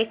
1